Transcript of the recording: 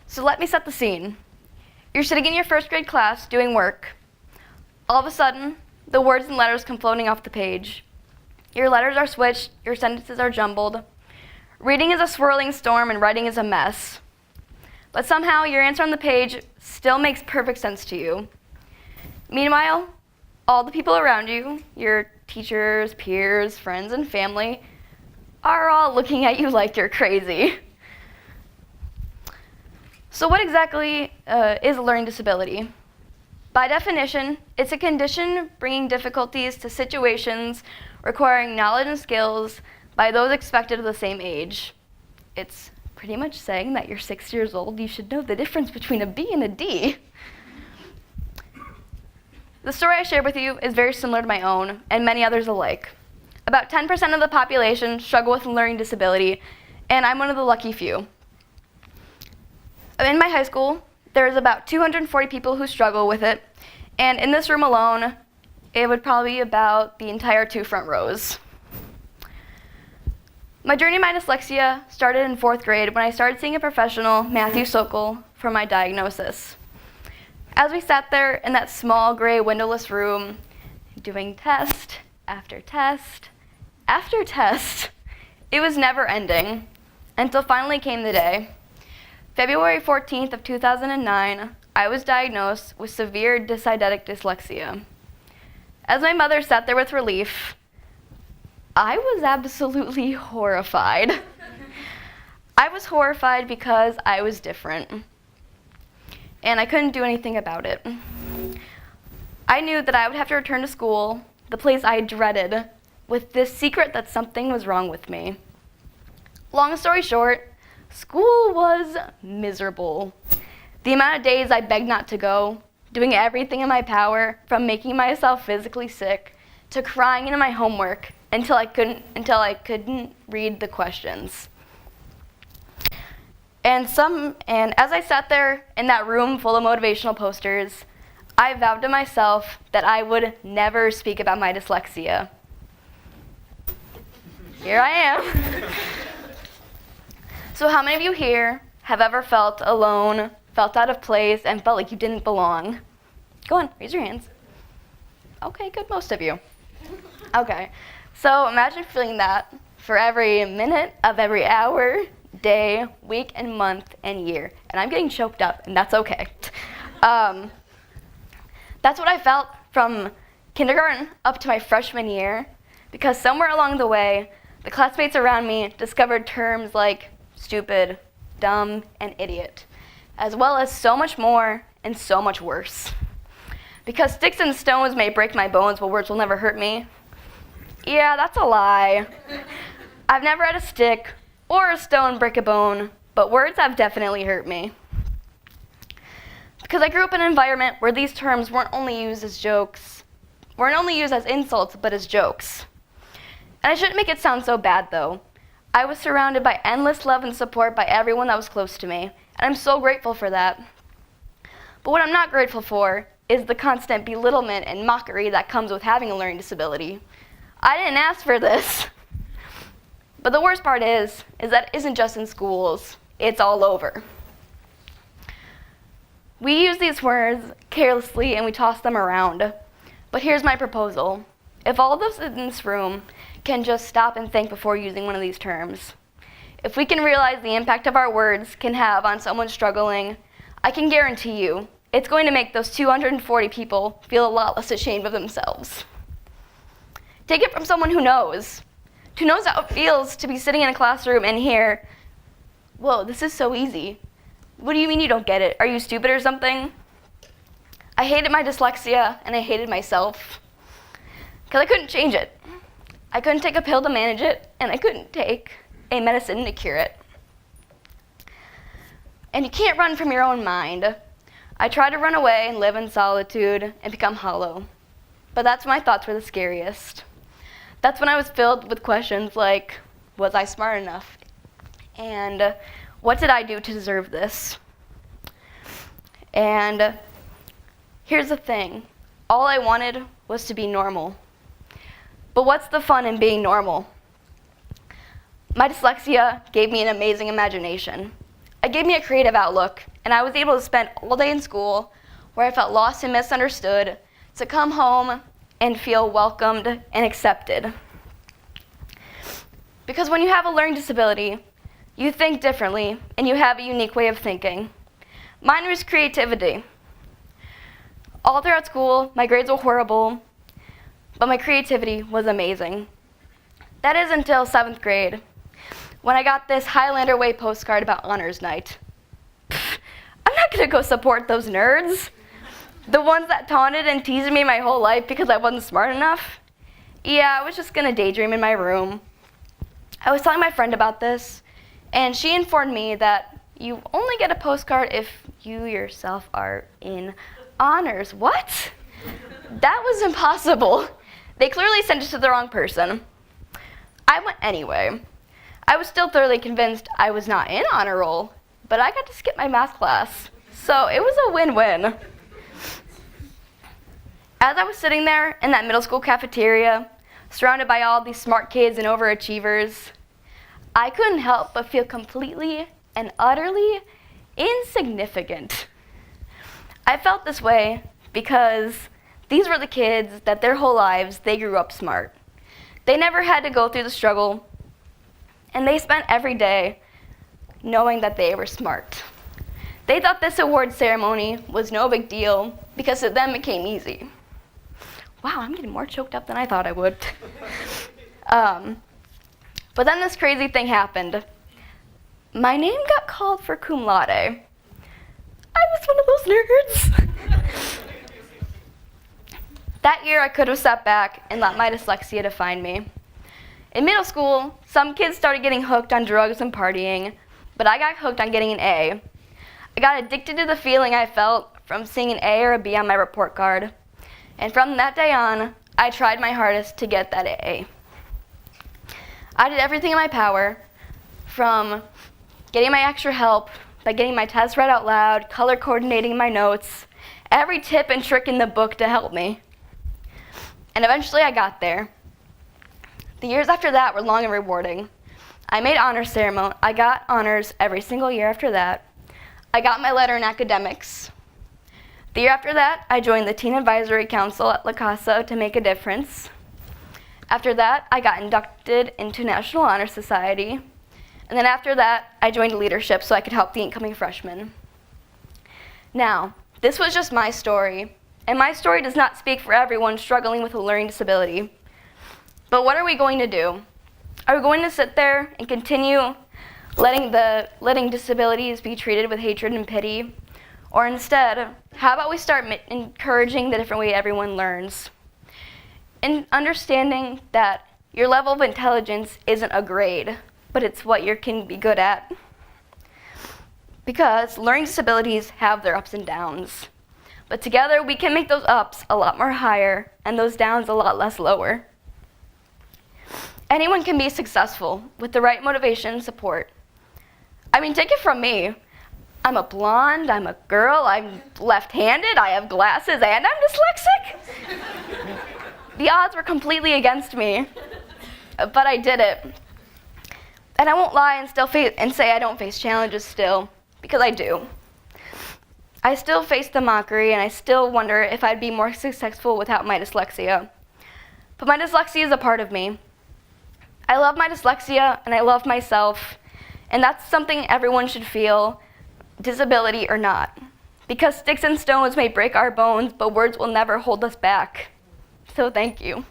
So let me set the scene. You're sitting in your first grade class doing work. All of a sudden, the words and letters come floating off the page. Your letters are switched, your sentences are jumbled. Reading is a swirling storm and writing is a mess. But somehow your answer on the page still makes perfect sense to you. Meanwhile, all the people around you, your teachers, peers, friends, and family, are all looking at you like you're crazy. So what exactly is a learning disability? By definition, it's a condition bringing difficulties to situations requiring knowledge and skills by those expected of the same age. It's pretty much saying that you're 6 years old, you should know the difference between a B and a D. The story I shared with you is very similar to my own and many others alike. About 10% of the population struggle with a learning disability, and I'm one of the lucky few. In my high school, there's about 240 people who struggle with it, and in this room alone, it would probably be about the entire 2 front rows. My journey in my dyslexia started in 4th grade when I started seeing a professional, Matthew Sokol, for my diagnosis. As we sat there in that small gray windowless room, doing test after test after test, it was never ending until finally came the day. February 14th of 2009, I was diagnosed with severe dyseidetic dyslexia. As my mother sat there with relief, I was absolutely horrified. I was horrified because I was different, and I couldn't do anything about it. I knew that I would have to return to school, the place I dreaded, with this secret that something was wrong with me. Long story short, school was miserable. The amount of days I begged not to go, doing everything in my power, from making myself physically sick to crying into my homework until I couldn't read the questions. And as I sat there in that room full of motivational posters, I vowed to myself that I would never speak about my dyslexia. Here I am. So how many of you here have ever felt alone, felt out of place, and felt like you didn't belong? Go on, raise your hands. Okay, good, most of you. Okay, so imagine feeling that for every minute of every hour, day, week, and month, and year. And I'm getting choked up, and that's okay. That's what I felt from kindergarten up to my freshman year, because somewhere along the way, the classmates around me discovered terms like stupid, dumb, and idiot, as well as so much more and so much worse. Because sticks and stones may break my bones, but words will never hurt me. Yeah, that's a lie. I've never had a stick or a stone break a bone, but words have definitely hurt me. Because I grew up in an environment where these terms weren't only used as insults, but as jokes. And I shouldn't make it sound so bad, though. I was surrounded by endless love and support by everyone that was close to me, and I'm so grateful for that. But what I'm not grateful for is the constant belittlement and mockery that comes with having a learning disability. I didn't ask for this. But the worst part is that it isn't just in schools, it's all over. We use these words carelessly and we toss them around. But here's my proposal. If all of us in this room can just stop and think before using one of these terms, if we can realize the impact of our words can have on someone struggling, I can guarantee you it's going to make those 240 people feel a lot less ashamed of themselves. Take it from someone who knows how it feels to be sitting in a classroom and hear, "Whoa, this is so easy. What do you mean you don't get it? Are you stupid or something?" I hated my dyslexia and I hated myself because I couldn't change it. I couldn't take a pill to manage it, and I couldn't take a medicine to cure it. And you can't run from your own mind. I tried to run away and live in solitude and become hollow, but that's when my thoughts were the scariest. That's when I was filled with questions like, was I smart enough? And what did I do to deserve this? And here's the thing. All I wanted was to be normal. But what's the fun in being normal? My dyslexia gave me an amazing imagination. It gave me a creative outlook, and I was able to spend all day in school where I felt lost and misunderstood, to come home and feel welcomed and accepted. Because when you have a learning disability, you think differently and you have a unique way of thinking. Mine was creativity. All throughout school, my grades were horrible, but my creativity was amazing. That is until 7th grade, when I got this Highlander Way postcard about honors night. I'm not gonna go support those nerds. The ones that taunted and teased me my whole life because I wasn't smart enough. Yeah, I was just gonna daydream in my room. I was telling my friend about this, and she informed me that you only get a postcard if you yourself are in honors. What? That was impossible. They clearly sent it to the wrong person. I went anyway. I was still thoroughly convinced I was not in honor roll, but I got to skip my math class, so it was a win-win. As I was sitting there in that middle school cafeteria, surrounded by all these smart kids and overachievers, I couldn't help but feel completely and utterly insignificant. I felt this way because these were the kids that their whole lives they grew up smart. They never had to go through the struggle, and they spent every day knowing that they were smart. They thought this award ceremony was no big deal because to them it came easy. Wow, I'm getting more choked up than I thought I would. But then this crazy thing happened. My name got called for cum laude. I was one of those nerds. That year I could have sat back and let my dyslexia define me. In middle school, some kids started getting hooked on drugs and partying, but I got hooked on getting an A. I got addicted to the feeling I felt from seeing an A or a B on my report card. And from that day on, I tried my hardest to get that A. I did everything in my power, from getting my extra help by getting my tests read out loud, color coordinating my notes, every tip and trick in the book to help me. And eventually I got there. The years after that were long and rewarding. I made honors ceremony. I got honors every single year after that. I got my letter in academics. The year after that, I joined the Teen Advisory Council at La Casa to make a difference. After that, I got inducted into National Honor Society. And then after that, I joined leadership so I could help the incoming freshmen. Now, this was just my story, and my story does not speak for everyone struggling with a learning disability. But what are we going to do? Are we going to sit there and continue letting disabilities be treated with hatred and pity? Or instead, how about we start encouraging the different way everyone learns? And understanding that your level of intelligence isn't a grade, but it's what you can be good at. Because learning disabilities have their ups and downs. But together we can make those ups a lot more higher and those downs a lot less lower. Anyone can be successful with the right motivation and support. I mean, take it from me. I'm a blonde, I'm a girl, I'm left-handed, I have glasses, and I'm dyslexic. The odds were completely against me, but I did it. And I won't lie and say I don't face challenges still, because I do. I still face the mockery, and I still wonder if I'd be more successful without my dyslexia. But my dyslexia is a part of me. I love my dyslexia, and I love myself, and that's something everyone should feel, disability or not. Because sticks and stones may break our bones, but words will never hold us back. So thank you.